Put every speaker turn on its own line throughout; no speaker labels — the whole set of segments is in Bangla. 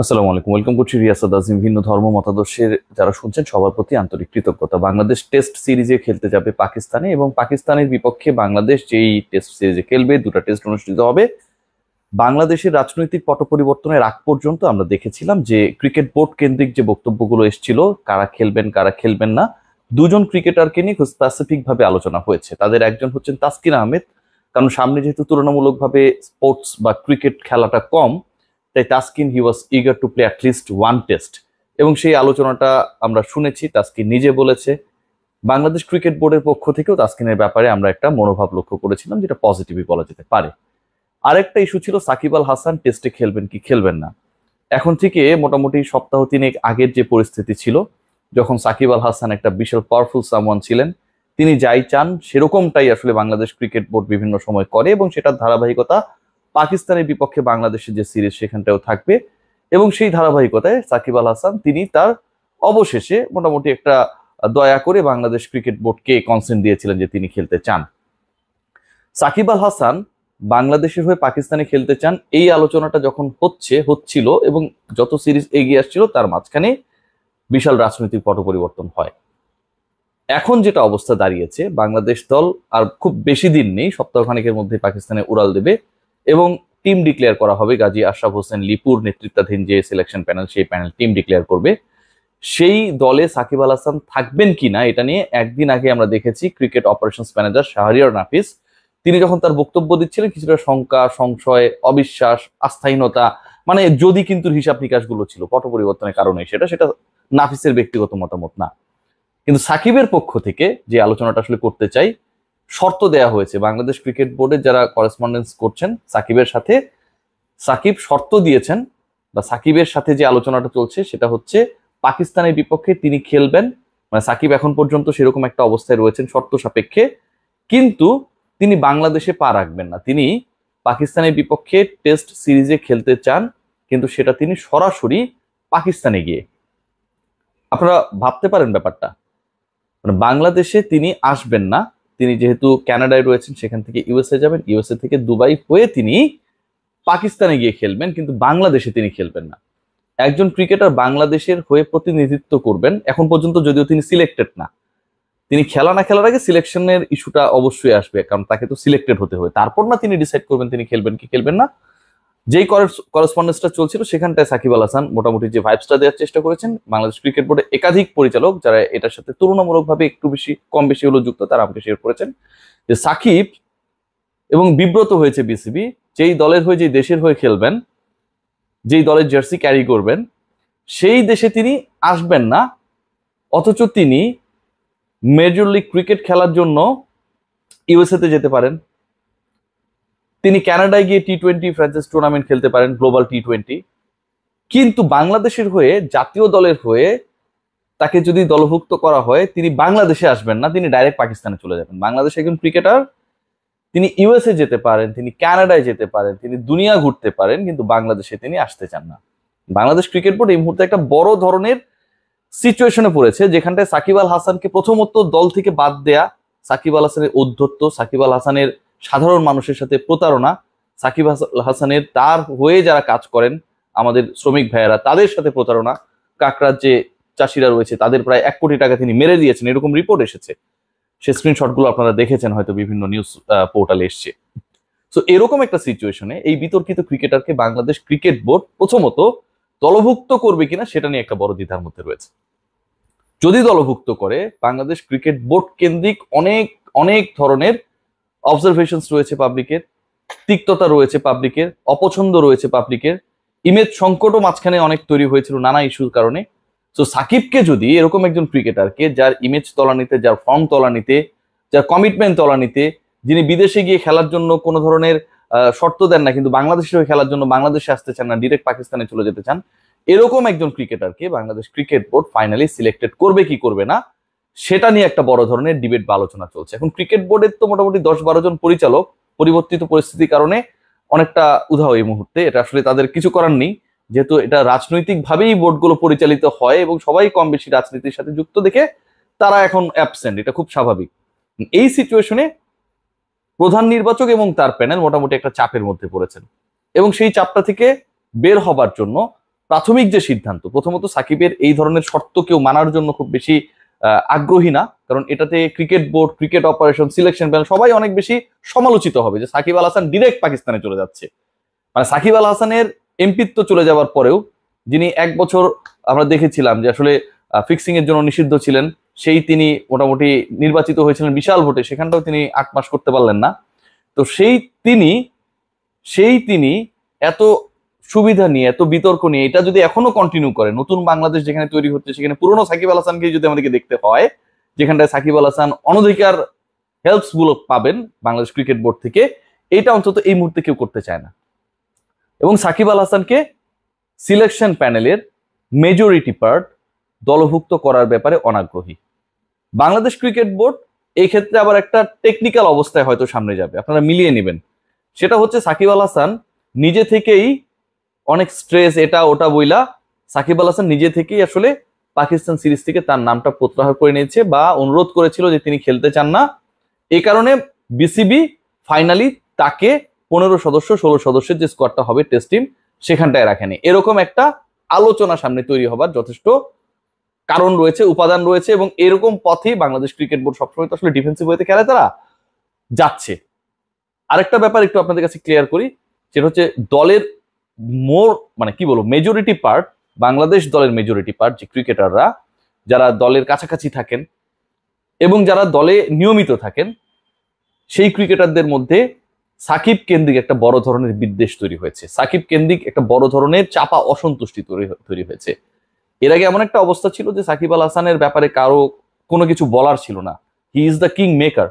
আসসালামু আলাইকুম, ওয়েলকাম করছি রিয়াসাদ আজিম। ভিন্ন ধর্ম মতাদর্শের যারা শুনছেন সবার প্রতি আন্তরিক কৃতজ্ঞতা। বাংলাদেশ টেস্ট সিরিজে খেলতে যাবে পাকিস্তানে এবং পাকিস্তানের বিপক্ষে বাংলাদেশ যেই টেস্ট সিরিজে খেলবে, দুটো টেস্ট অনুষ্ঠিত হবে। বাংলাদেশের রাজনৈতিক পট পরিবর্তনের আগ পর্যন্ত আমরা দেখেছিলাম যে ক্রিকেট বোর্ড কেন্দ্রিক যে বক্তব্যগুলো এসেছিল, কারা খেলবেন কারা খেলবেন না, দুজন ক্রিকেটারকে নিয়ে খুব স্পেসিফিক ভাবে আলোচনা হয়েছে। তাদের একজন হচ্ছেন তাসকিন আহমেদ, কারণ সামনে যেহেতু তুলনামূলকভাবে স্পোর্টস বা ক্রিকেট খেলাটা কম, তাই Taskin he was eager to play at least one test. এবং সেই আলোচনাটা আমরা শুনেছি, তাসকিন নিজে বলেছে। বাংলাদেশ ক্রিকেট বোর্ডের পক্ষ থেকেও তাসকিনের ব্যাপারে আমরা একটা মনোভাব লক্ষ্য করেছিলাম, যেটা পজিটিভই বলা যেতে পারে। আরেকটা ইস্যু ছিল সাকিব আল হাসান টেস্টে খেলবেন কি খেলবেন না। এখন থেকে মোটামুটি সপ্তাহ তিনেক আগের যে পরিস্থিতি ছিল, যখন সাকিব আল হাসান একটা বিশাল পাওয়ারফুল সামওয়ান ছিলেন, তিনি যাই চান সেরকমটাই আসলে বাংলাদেশ ক্রিকেট বোর্ড বিভিন্ন সময় করে, এবং সেটার ধারাবাহিকতা পাকিস্তানের বিপক্ষে বাংলাদেশের যে সিরিজ সেখানটাও থাকবে। এবং সেই ধারাবাহিকতায় সাকিব আল হাসান তিনি তার অবশেষে মোটামুটি একটা দয়া করে বাংলাদেশ ক্রিকেট বোর্ডকে কনসেন্ট দিয়েছিলেন যে তিনি খেলতে চান। সাকিব আল হাসান বাংলাদেশের হয়ে পাকিস্তানে খেলতে চান, এই আলোচনাটা যখন হচ্ছিল এবং যত সিরিজ এগিয়ে আসছিল তার মাঝখানে বিশাল রাজনৈতিক পট পরিবর্তন হয়। এখন যেটা অবস্থা দাঁড়িয়েছে, বাংলাদেশ দল আর খুব বেশি দিন নেই, সপ্তাহখানেকের মধ্যে পাকিস্তানে উড়াল দেবে এবং টিম ডিক্লেয়ার করা হবে। গাজী আশরাফ হোসেন লিপুর নেতৃত্বাধীন যে সিলেকশন প্যানেল, সেই প্যানেল টিম ডিক্লেয়ার করবে। সেই দলে সাকিব আল হাসান থাকবেন কিনা এটা নিয়ে একদিন আগে আমরা দেখেছি ক্রিকেট অপারেশনস ম্যানেজার শাহরিয়ার নাফিস, তিনি যখন তার বক্তব্য দিচ্ছিলেন, কিছুটা শঙ্কা, সংশয়, অবিশ্বাস, আস্থাহীনতা, মানে যদি কিন্তু হিসাব নিকাশগুলো ছিল পট পরিবর্তনের কারণে, সেটা সেটা নাফিসের ব্যক্তিগত মতামত না। কিন্তু সাকিবের পক্ষ থেকে যে আলোচনাটা আসলে করতে চাই, শর্ত দেয়া হয়েছে বাংলাদেশ ক্রিকেট বোর্ডের যারা করেসপন্ডেন্স করছেন সাকিবের সাথে। সাকিব শর্ত দিয়েছেন, বা সাকিবের সাথে যে আলোচনাটা চলছে সেটা হচ্ছে পাকিস্তানের বিপক্ষে তিনি খেলবেন। মানে সাকিব এখন পর্যন্ত সেরকম একটা অবস্থায় রয়েছেন শর্ত সাপেক্ষে, কিন্তু তিনি বাংলাদেশে পা রাখবেন না। তিনি পাকিস্তানের বিপক্ষে টেস্ট সিরিজে খেলতে চান, কিন্তু সেটা তিনি সরাসরি পাকিস্তানে গিয়ে। আপনারা ভাবতে পারেন ব্যাপারটা, মানে বাংলাদেশে তিনি আসবেন না, তিনি যেহেতু কানাডায় রয়েছেন সেখান থেকে ইউএসএ যাবেন, ইউএসএ থেকে দুবাই হয়ে তিনি পাকিস্তানে গিয়ে খেলবেন, কিন্তু বাংলাদেশে তিনি খেলবেন না। একজন ক্রিকেটার বাংলাদেশের হয়ে প্রতিনিধিত্ব করবেন, এখন পর্যন্ত যদিও তিনি সিলেক্টেড না, তিনি খেলা না খেলার আগে সিলেকশনের ইস্যুটা অবশ্যই আসবে, কারণ তাকে তো সিলেক্টেড হতে হবে, তারপর না তিনি ডিসাইড করবেন তিনি খেলবেন কি খেলবেন না। যেই করেসপন্ডেন্সটা চলছিল সেখানটায় সাকিব আল হাসান মোটামুটি যে ভাইবসটা দেওয়ার চেষ্টা করেছেন, বাংলাদেশ ক্রিকেট বোর্ডে একাধিক পরিচালক যারা এটার সাথে তুলনামূলকভাবে একটু বেশি কম বেশি হলো যুক্ত, তারা আমাকে শেয়ার করেছেন যে সাকিব এবং বিব্রত হয়েছে বিসিবি, যেই দলের হয়ে যেই দেশের হয়ে খেলবেন, যেই দলের জার্সি ক্যারি করবেন, সেই দেশে তিনি আসবেন না, অথচ তিনি মেজর লিগ ক্রিকেট খেলার জন্য ইউএসএ তে যেতে পারেন, তিনি কানাডায় গিয়ে টি-20 ফ্র্যাঞ্চাইজ টুর্নামেন্ট খেলতে পারেন, গ্লোবাল টি-20। কিন্তু বাংলাদেশের হয়ে, জাতীয় দলের হয়ে তাকে যদি দলভুক্ত করা হয়, তিনি বাংলাদেশে আসবেন না, তিনি ডাইরেক্ট পাকিস্তানে চলে যাবেন। বাংলাদেশে একজন ক্রিকেটার তিনি ইউএসএ যেতে পারেন, তিনি কানাডায় যেতে পারেন, তিনি দুনিয়া ঘুরতে পারেন, কিন্তু বাংলাদেশে তিনি আসতে চান না। বাংলাদেশ ক্রিকেট বোর্ড এই মুহূর্তে একটা বড় ধরনের সিচুয়েশনে পড়েছে, যেখানটায় সাকিব আল হাসানকে প্রথমত দল থেকে বাদ দেয়া, সাকিব আল হাসানের ঔদ্ধত্য, সাকিব আল হাসানের সাধারণ মানুষের সাথে প্রতারণা, সাকিব আল হাসানের তার হয়ে যারা কাজ করেন আমাদের শ্রমিক ভাইয়েরা, তাদের সাথে প্রতারণা, কাকরার যে চাষিরা রয়েছে তাদের প্রায় 1 কোটি টাকা তিনি মেরে দিয়েছেন, এরকম রিপোর্ট এসেছে। সে স্ক্রিনশটগুলো আপনারা দেখেছেন হয়তো, বিভিন্ন নিউজ পোর্টালে এসছে। সো এরকম একটা সিচুয়েশনে এই বিতর্কিত ক্রিকেটারকে বাংলাদেশ ক্রিকেট বোর্ড প্রথমত দলভুক্ত করবে কিনা সেটা নিয়ে একটা বড় দ্বিধার মধ্যে রয়েছে। যদি দলভুক্ত করে, বাংলাদেশ ক্রিকেট বোর্ড কেন্দ্রিক অনেক অনেক ধরনের অবজারভেশনস রয়েছে পাবলিকের, তিক্ততা রয়েছে পাবলিকের, অপছন্দ রয়েছে পাবলিকের, ইমেজ সংকটও মাঝখানে অনেক তৈরি হয়েছিল নানা ইস্যুর কারণে। তো সাকিবকে যদি, এরকম একজন ক্রিকেটারকে যার ইমেজ তলানিতে, যার ফর্ম তলানিতে, যার কমিটমেন্ট তলানিতে, যিনি বিদেশে গিয়ে খেলার জন্য কোনো ধরনের শর্ত দেন না, কিন্তু বাংলাদেশে হয়ে খেলার জন্য বাংলাদেশে আসতে চান না, ডিরেক্ট পাকিস্তানে চলে যেতে চান, এরকম একজন ক্রিকেটারকে Bangladesh cricket board finally selected করবে কি করবে না, সেটা নিয়ে একটা বড় ধরনের ডিবেট বা আলোচনা চলছে। এখন ক্রিকেট বোর্ডের তো মোটামুটি 10-12 জন পরিচালক পরিবর্তিত পরিস্থিতির কারণে অনেকটা উধাও এই মুহূর্তে, এটা আসলে তাদের কিছু করার নেই, যেহেতু এটা রাজনৈতিক ভাবেই বোর্ডগুলো পরিচালিত হয় এবং সবাই কম বেশি রাজনীতির সাথে যুক্ত দেখে তারা এখন অ্যাবসেন্ট, এটা খুব স্বাভাবিক। এই সিচুয়েশনে প্রধান নির্বাচক এবং তার প্যানেল মোটামুটি একটা চাপের মধ্যে পড়েছেন, এবং সেই চাপটা থেকে বের হবার জন্য প্রাথমিক যে সিদ্ধান্ত, প্রথমত সাকিবের এই ধরনের শর্ত কেউ মানার জন্য খুব বেশি আগ্রহী না, কারণ এটাতে cricket board, cricket operation, selection panel সবাই অনেক বেশি সমালোচিত হবে যে সাকিব আল হাসান ডিরেক্ট পাকিস্তানে চলে যাচ্ছে। মানে সাকিব আল হাসানের এমপিত্ব চলে যাওয়ার পরেও, যিনি 1 বছর আমরা দেখেছিলাম যে আসলে ফিক্সিং এর জন্য নিষিদ্ধ ছিলেন, তিনি মোটামুটি নির্বাচিত হয়েছিলেন বিশাল ভোটে, সেখানটাও তিনি 8 মাস করতে পারলেন না। তো তিনি এত সুবিধা নিয়ে, এত বিতর্ক নিয়ে এটা যদি এখনো কন্টিনিউ করে, নতুন বাংলাদেশ যেখানে তৈরি হচ্ছে সেখানে পুরনো সাকিব আল হাসানকে যদি আমাদেরকে দেখতে হয়, যেখানটায় সাকিব আল হাসান অনধিকার হেল্পস গুলো পাবেন বাংলাদেশ ক্রিকেট বোর্ড থেকে, এটা অন্তত এই মুহূর্তে কেউ করতে চায় না। এবং সাকিব আল হাসানকে সিলেকশন প্যানেলের মেজরিটি পার্ট দলভুক্ত করার ব্যাপারে অনাগ্রহী বাংলাদেশ ক্রিকেট বোর্ড। এই ক্ষেত্রে আবার একটা টেকনিক্যাল অবস্থায় হয়তো সামনে যাবে, আপনারা মিলিয়ে নেবেন। সেটা হচ্ছে সাকিব আল হাসান নিজে থেকেই অনেক স্ট্রেস এটা ওটা বইলা, সাকিব আল হাসান নিজে থেকেই আসলে পাকিস্তান সিরিজ থেকে তার নামটা প্রত্যাহার করে নিয়েছে বা অনুরোধ করেছিল যে তিনি খেলতে চান না। এই কারণে বিসিবি ফাইনালি তাকে 15 সদস্য 16 সদস্যের যে স্কোয়াডটা হবে টেস্ট টিম, সেখানটায় রাখেনি। এরকম একটা আলোচনা সামনে তৈরি হবার যথেষ্ট কারণ রয়েছে, উপাদান রয়েছে, এবং এরকম পথেই বাংলাদেশ ক্রিকেট বোর্ড সবসময় তো আসলে ডিফেন্সিভ ওয়েতে খেলে তারা যাচ্ছে। আরেকটা ব্যাপার একটু আপনাদের কাছে ক্লিয়ার করি, সেটা হচ্ছে দলের মেজরিটি পার্ট, বাংলাদেশ দলের মেজরিটি পার্ট যে ক্রিকেটাররা যারা দলের কাছাকাছি থাকেন এবং যারা দলে নিয়মিত থাকেন, সেই ক্রিকেটারদের মধ্যে সাকিব কেন্দ্রিক একটা বড় ধরনের বিদ্বেষ তৈরি হয়েছে, সাকিব কেন্দ্রিক একটা বড় ধরনের চাপা অসন্তুষ্টি তৈরি হয়েছে। এর আগে এমন একটা অবস্থা ছিল যে সাকিব আল হাসানের ব্যাপারে কারো কোনো কিছু বলার ছিল না, he is the king maker.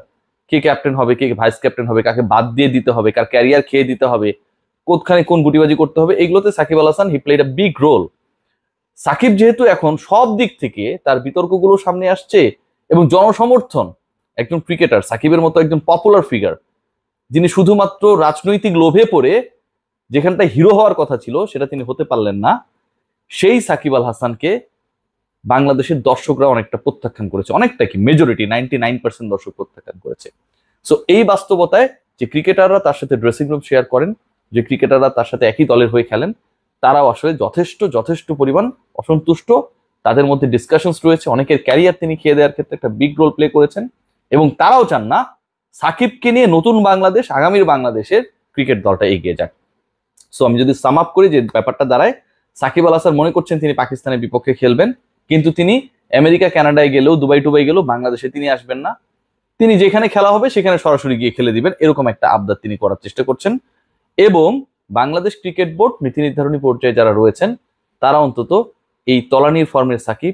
K captain হবে, কে ভাইস ক্যাপ্টেন হবে, কাকে বাদ দিয়ে দিতে হবে, কার ক্যারিয়ার খেয়ে দিতে হবে, কোথায় কোন গুটিবাজি করতে হবে, এগুলোতে Shakib Al Hasan he played a big role. Shakib যেহেতু এখন সব দিক থেকে তার বিতর্কগুলো সামনে আসছে এবং জনসমর্থন, একজন ক্রিকেটার সাকিবের মতো একজন পপুলার ফিগার, যিনি শুধুমাত্র রাজনৈতিক লোভে পড়ে যেখানটা হিরো হওয়ার কথা ছিল সেটা তিনি হতে পারলেন না, সেই সাকিব আল হাসানকে বাংলাদেশের দর্শকরা অনেকটা প্রত্যাখ্যান করেছে, অনেকটা কি মেজরিটি 99% দর্শক প্রত্যাখ্যান করেছে। সো এই বাস্তবতায় যে ক্রিকেটাররা তার সাথে ড্রেসিং রুম শেয়ার করেন, যে ক্রিকেটাররা তার সাথে একই দলের হয়ে খেলেন, তারাও আসলে যথেষ্ট পরিমাণ অসন্তুষ্ট। তাদের মধ্যে ডিসকাশনস রয়েছে, অনেকের ক্যারিয়ার তিনি খেয়ে দেওয়ার ক্ষেত্রে একটা বিগ রোল প্লে করেছেন, এবং তারাও চান না সাকিবকে নিয়ে নতুন বাংলাদেশ, আগামীর বাংলাদেশের ক্রিকেট দলটা এগিয়ে যাক। সো আমি যদি সাম আপ করি, যে ব্যাপারটা দাঁড়ায়, সাকিব আল হাসান মনে করছেন তিনি পাকিস্তানের বিপক্ষে খেলবেন, কিন্তু তিনি আমেরিকা কানাডায় গেলেও, দুবাই টুবাই গেলেও বাংলাদেশে তিনি আসবেন না, তিনি যেখানে খেলা হবে সেখানে সরাসরি গিয়ে খেলে দিবেন, এরকম একটা আবদার তিনি করার চেষ্টা করছেন। এবং বাংলাদেশ ক্রিকেট বোর্ড নীতি নির্ধারণী পর্যায়ে যারা রয়েছেন, তারা অন্তত এই তলানির ফর্মের সাকিব,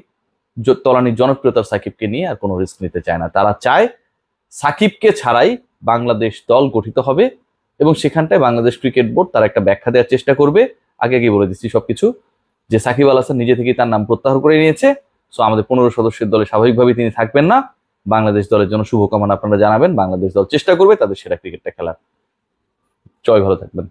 তলানির জনপ্রিয়তার সাকিবকে নিয়ে আর কোনো রিস্ক নিতে চায় না। তারা চায় সাকিবকে ছাড়াই বাংলাদেশ দল গঠিত হবে, এবং সেখানটায় বাংলাদেশ ক্রিকেট বোর্ড তারা একটা ব্যাখ্যা দেওয়ার চেষ্টা করবে। আগে বলে দিচ্ছি সবকিছু, যে সাকিব আল হাসান নিজে থেকেই তার নাম প্রত্যাহার করে নিয়েছে। সো আমাদের 15 সদস্যের দলে স্বাভাবিকভাবে তিনি থাকবেন না। বাংলাদেশ দলের জন্য শুভকামনা আপনারা জানাবেন, বাংলাদেশ দল চেষ্টা করবে তাদের সেরা ক্রিকেটটা খেলার। জয়, ভালো থাকবেন।